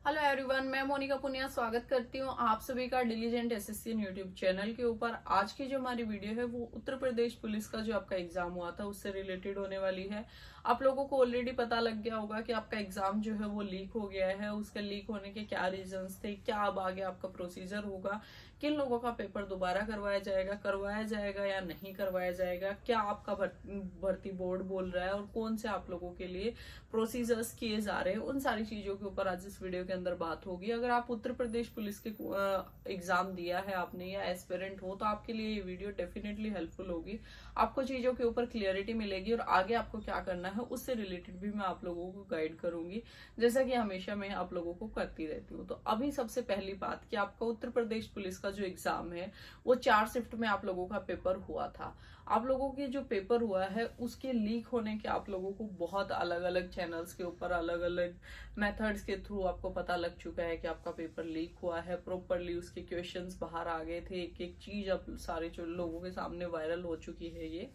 Hello everyone, मैं मोनिका पुनिया स्वागत करती हूँ आप सभी का डिलीजेंट एसएससी यूट्यूब चैनल के ऊपर। आज की जो हमारी वीडियो है वो उत्तर प्रदेश पुलिस का जो आपका एग्जाम हुआ था उससे रिलेटेड होने वाली है। आप लोगों को ऑलरेडी पता लग गया होगा कि आपका एग्जाम जो है वो लीक हो गया है। उसके लीक होने के क्या रीजंस थे, क्या अब आगे आपका प्रोसीजर होगा, किन लोगों का पेपर दोबारा करवाया जाएगा या नहीं करवाया जाएगा, क्या आपका भर्ती बोर्ड बोल रहा है और कौन से आप लोगों के लिए प्रोसीजर्स किए जा रहे हैं, उन सारी चीजों के ऊपर आज इस वीडियो के अंदर बात होगी। अगर आप उत्तर प्रदेश पुलिस के एग्जाम दिया है आपने या एस्पिरेंट हो तो आपके लिए ये वीडियो डेफिनेटली हेल्पफुल होगी। आपको चीजों के ऊपर क्लियरिटी मिलेगी और आगे आपको क्या करना है उससे रिलेटेड भी मैं आप लोगों को गाइड करूंगी, जैसा कि हमेशा मैं आप लोगों को करती रहती हूँ। तो अभी सबसे पहली बात कि आपका उत्तर प्रदेश पुलिस का जो एग्जाम है वो 4 शिफ्ट में आप लोगों का पेपर हुआ था। आप लोगों के जो पेपर हुआ है उसके लीक होने के आप लोगों को बहुत अलग अलग चैनल्स के ऊपर अलग अलग मेथड्स के थ्रू आपको पता लग चुका है कि आपका पेपर लीक हुआ है। प्रॉपरली उसके क्वेश्चंस बाहर आ गए थे, एक एक चीज अब सारे लोगों के सामने वायरल हो चुकी है ये,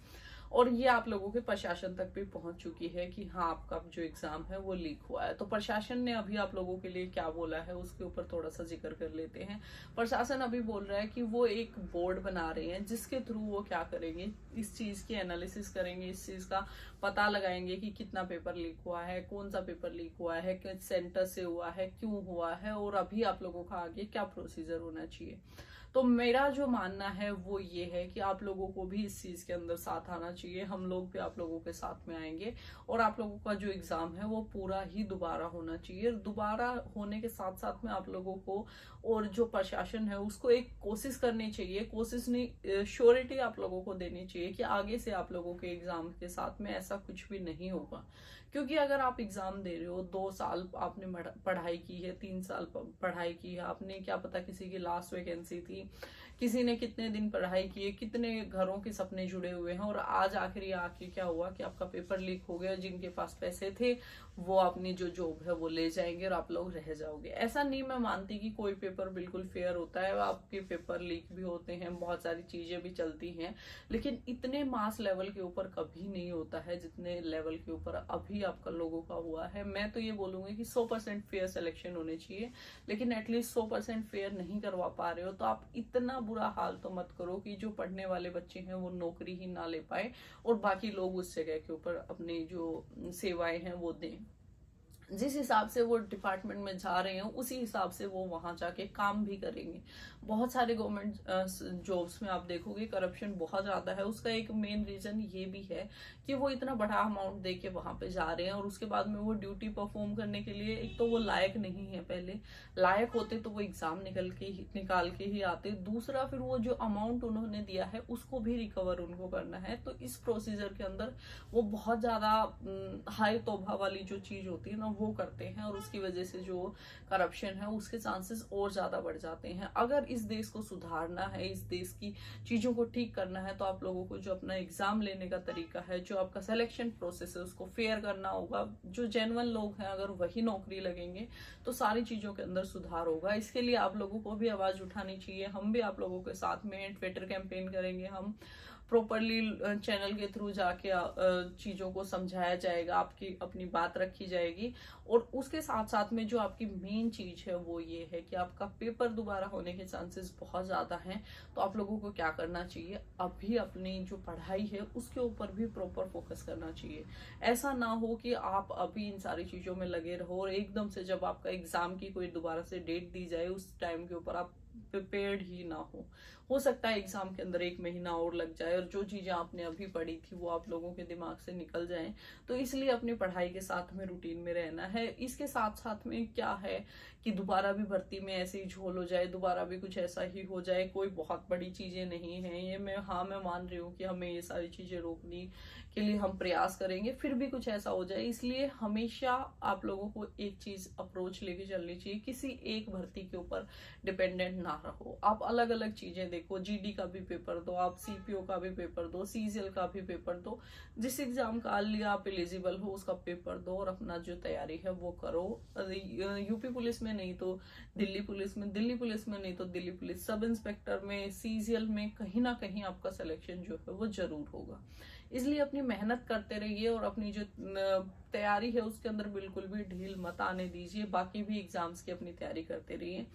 और ये आप लोगों के प्रशासन तक भी पहुंच चुकी है कि हाँ आपका जो एग्जाम है वो लीक हुआ है। तो प्रशासन ने अभी आप लोगों के लिए क्या बोला है उसके ऊपर थोड़ा सा जिक्र कर लेते हैं। प्रशासन अभी बोल रहा है कि वो एक बोर्ड बना रहे हैं जिसके थ्रू वो क्या करेंगे, इस चीज की एनालिसिस करेंगे, इस चीज का पता लगाएंगे कि कितना पेपर लीक हुआ है, कौन सा पेपर लीक हुआ है, किस सेंटर से हुआ है, क्यों हुआ है और अभी आप लोगों का आगे क्या प्रोसीजर होना चाहिए। तो मेरा जो मानना है वो ये है कि आप लोगों को भी इस चीज के अंदर साथ आना चाहिए। हम लोग भी आप लोगों के साथ में आएंगे और आप लोगों का जो एग्जाम है वो पूरा ही दोबारा होना चाहिए। दोबारा होने के साथ साथ में आप लोगों को और जो प्रशासन है उसको एक कोशिश करनी चाहिए, कोशिश नहीं श्योरिटी आप लोगों को देनी चाहिए कि आगे से आप लोगों के एग्जाम के साथ में ऐसा कुछ भी नहीं होगा। क्योंकि अगर आप एग्जाम दे रहे हो, 2 साल आपने पढ़ाई की है, 3 साल पढ़ाई की है, आपने क्या पता किसी की लास्ट वैकेंसी थी, किसी ने कितने दिन पढ़ाई की है, कितने घरों के सपने जुड़े हुए हैं और आज आखिरी आके क्या हुआ कि आपका पेपर लीक हो गया। जिनके पास पैसे थे वो अपनी जो जॉब है वो ले जाएंगे और आप लोग रह जाओगे। ऐसा नहीं मैं मानती कि कोई पेपर बिल्कुल फेयर होता है, आपके पेपर लीक भी होते हैं, बहुत सारी चीजें भी चलती हैं, लेकिन इतने मास लेवल के ऊपर कभी नहीं होता है जितने लेवल के ऊपर अभी आपका लोगों का हुआ है। मैं तो ये बोलूंगी कि 100% फेयर सिलेक्शन होने चाहिए, लेकिन एटलीस्ट 100% फेयर नहीं करवा पा रहे हो तो आप इतना बुरा हाल तो मत करो कि जो पढ़ने वाले बच्चे हैं वो नौकरी ही ना ले पाए और बाकी लोग उस जगह के ऊपर अपनी जो सेवाएं हैं वो दें। जिस हिसाब से वो डिपार्टमेंट में जा रहे हैं उसी हिसाब से वो वहां जाके काम भी करेंगे। बहुत सारे गवर्नमेंट जॉब्स में आप देखोगे करप्शन बहुत ज्यादा है। उसका एक मेन रीजन ये भी है कि वो इतना बड़ा अमाउंट दे के वहां पे जा रहे हैं और उसके बाद में वो ड्यूटी परफॉर्म करने के लिए एक तो वो लायक नहीं है। पहले लायक होते तो वो एग्जाम निकाल के ही आते। दूसरा फिर वो जो अमाउंट उन्होंने दिया है उसको भी रिकवर उनको करना है। तो इस प्रोसीजर के अंदर वो बहुत ज्यादा हाई तोबा वाली जो चीज होती है ना वो करते हैं और उसकी वजह से जो करप्शन है उसके चांसेस और ज्यादा बढ़ जाते हैं। अगर इस देश को सुधारना है, इस देश की चीजों को ठीक करना है तो आप लोगों को जो अपना एग्जाम लेने का तरीका है, जो आपका सिलेक्शन प्रोसेस है उसको फेयर करना होगा। जो जेन्युइन लोग हैं अगर वही नौकरी लगेंगे तो सारी चीजों के अंदर सुधार होगा। इसके लिए आप लोगों को भी आवाज उठानी चाहिए। हम भी आप लोगों के साथ में ट्विटर कैंपेन करेंगे, हम प्रॉपरली चैनल के थ्रू जाके चीजों को समझाया जाएगा, आपकी अपनी बात रखी जाएगी। और उसके साथ साथ में जो आपकी मेन चीज है वो ये है कि आपका पेपर दोबारा होने के चांसेस बहुत ज्यादा हैं। तो आप लोगों को क्या करना चाहिए, अभी अपनी जो पढ़ाई है उसके ऊपर भी प्रॉपर फोकस करना चाहिए। ऐसा ना हो कि आप अभी इन सारी चीजों में लगे रहो और एकदम से जब आपका एग्जाम की कोई दोबारा से डेट दी जाए उस टाइम के ऊपर आप प्रिपेयर्ड ही ना हो सकता है एग्जाम के अंदर 1 महीना और लग जाए और जो चीजें आपने अभी पढ़ी थी वो आप लोगों के दिमाग से निकल जाएं। तो इसलिए अपनी पढ़ाई के साथ में रूटीन में रहना है। इसके साथ साथ में क्या है कि दोबारा भी भर्ती में ऐसे ही झोल हो जाए, दोबारा भी कुछ ऐसा ही हो जाए, कोई बहुत बड़ी चीजें नहीं है ये। मैं मान रही हूँ कि हमें ये सारी चीजें रोकने के लिए हम प्रयास करेंगे, फिर भी कुछ ऐसा हो जाए। इसलिए हमेशा आप लोगों को एक चीज अप्रोच लेके चलनी चाहिए, किसी एक भर्ती के ऊपर डिपेंडेंट ना रहो। आप अलग अलग चीजें देखो, जीडी का भी पेपर दो, आप सीपीओ का भी पेपर दो, सीजीएल का भी पेपर दो, जिस एग्जाम का लिए आप एलिजिबल हो उसका पेपर दो और अपना जो तैयारी है वो करो। यूपी पुलिस में नहीं तो दिल्ली पुलिस में, दिल्ली पुलिस में नहीं तो दिल्ली पुलिस सब इंस्पेक्टर में, सीजीएल में कहीं ना कहीं आपका सिलेक्शन जो है वो जरूर होगा। इसलिए अपनी मेहनत करते रहिए और अपनी जो तैयारी है उसके अंदर बिल्कुल भी ढील मत आने दीजिए। बाकी भी एग्जाम्स की अपनी तैयारी करते रहिए।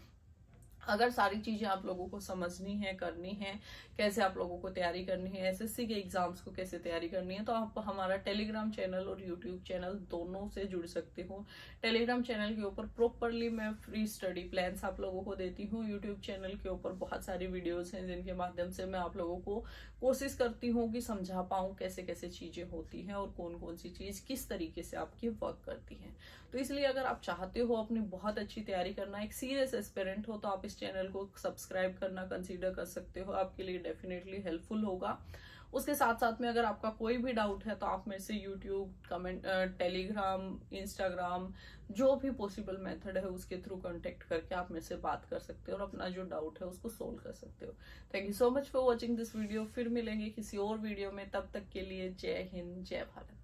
अगर सारी चीजें आप लोगों को समझनी है, करनी है, कैसे आप लोगों को तैयारी करनी है, एसएससी के एग्जाम्स को कैसे तैयारी करनी है, तो आप हमारा टेलीग्राम चैनल और यूट्यूब चैनल दोनों से जुड़ सकते हो। टेलीग्राम चैनल के ऊपर प्रॉपरली मैं फ्री स्टडी प्लान्स आप लोगों को देती हूँ। यूट्यूब चैनल के ऊपर बहुत सारी वीडियोस हैं जिनके माध्यम से मैं आप लोगों को कोशिश करती हूँ कि समझा पाऊँ कैसे कैसे चीजें होती हैं और कौन कौन सी चीज किस तरीके से आपकी वर्क करती है। तो इसलिए अगर आप चाहते हो अपनी बहुत अच्छी तैयारी करना, एक सीरियस एस्पिरेंट हो, तो आप इस चैनल को सब्सक्राइब करना कंसीडर कर सकते हो। आपके लिए डेफिनेटली हेल्पफुल होगा। उसके साथ साथ में अगर आपका कोई भी डाउट है तो आप मेरे से यूट्यूब, कमेंट, टेलीग्राम, इंस्टाग्राम, जो भी पॉसिबल मेथड है उसके थ्रू कांटेक्ट करके आप मेरे से बात कर सकते हो और अपना जो डाउट है उसको सोल्व कर सकते हो। Thank you so much for watching this video. फिर मिलेंगे किसी और वीडियो में, तब तक के लिए जय हिंद, जय भारत।